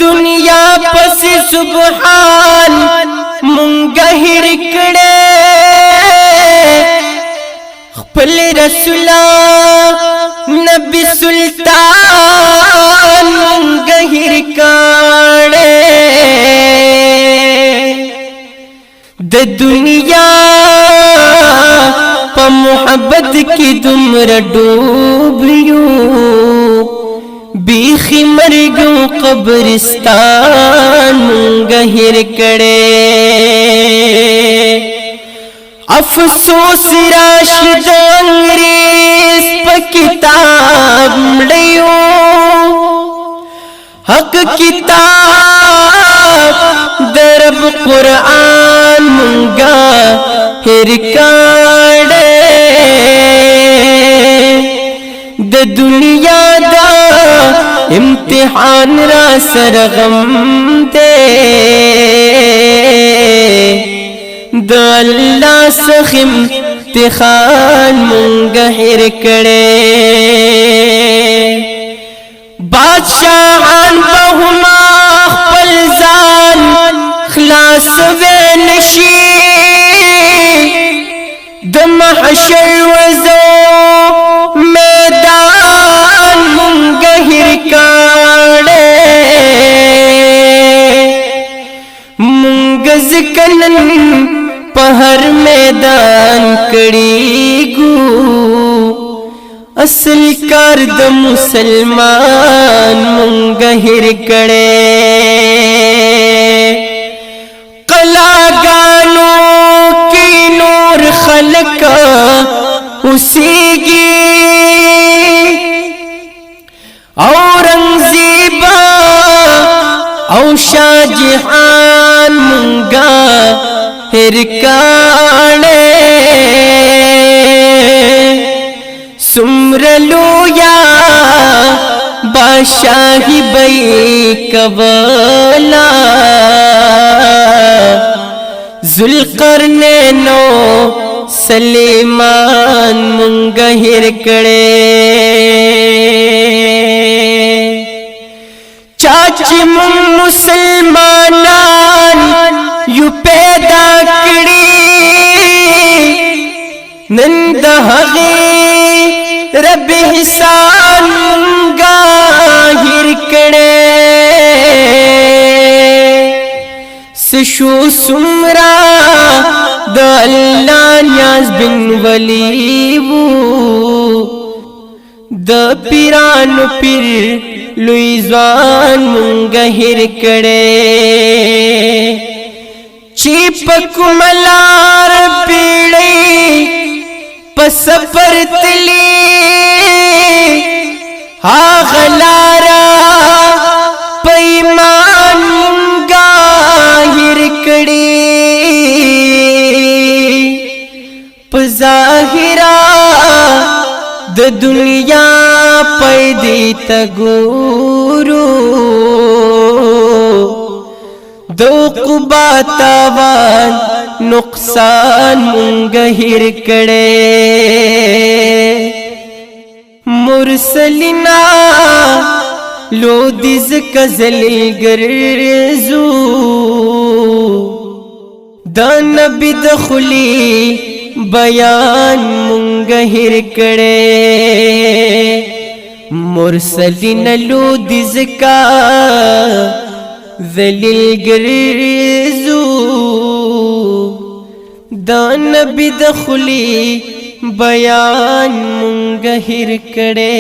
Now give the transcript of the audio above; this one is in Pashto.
دنیا پس سبحان مونږه هیر کړه خپل رسول نبی سلطان مونږه هیر کړه د دنیا په محبت کې دومره ډوب یو بیخی مرگو قبرستان مونگا ہر کڑے افسوس راشد انگریز پا کتاب مڑیو حق کتاب درب قرآن مونگا ہر کڑے د دنیا دا امتحان را سرغم دے د اللہ سخ امتحان مونگا ہر کڑے بادشاہان بہما خپل ځان خلاص وے نشی د محشر وزو میدان مونگا ہر کڑے مونگا زکنن پہر میدان کڑی گو اصل کار د مسلمان مونگا ہر کڑے قلاگانو کی نور خلق اسیگی اورنگزیبا او شاہ جہان مونگا ہر کانے سمرلو یا بادشاہی بئی قبلا ذوالقرنینو سلیمان مونگا ہر کڑے چاچی من مسلمانان یو پیدا کڑی نند حغی رب حسان مونگا ہر کڑے سشو سمرا د اللہ نیاز بن ولیبو د پیرانو پیر لوی ځوان مونگا ہر کڑے چی پکم لار پیڑی پسپر تلی آغلارا پیمان مونگا ہر کڑی پظاہرہ د دنیا پیدی تگورو دو قبا تاوان نقصان مونگا ہر کڑے مرسلنا لو دیز کزلی گرزو دا نبی دخلی بیان مونگا ہر کڑے مرسلین لو دزکا ذلیل گرزو دا نبی دخلی بیان مونگا ہر کڑے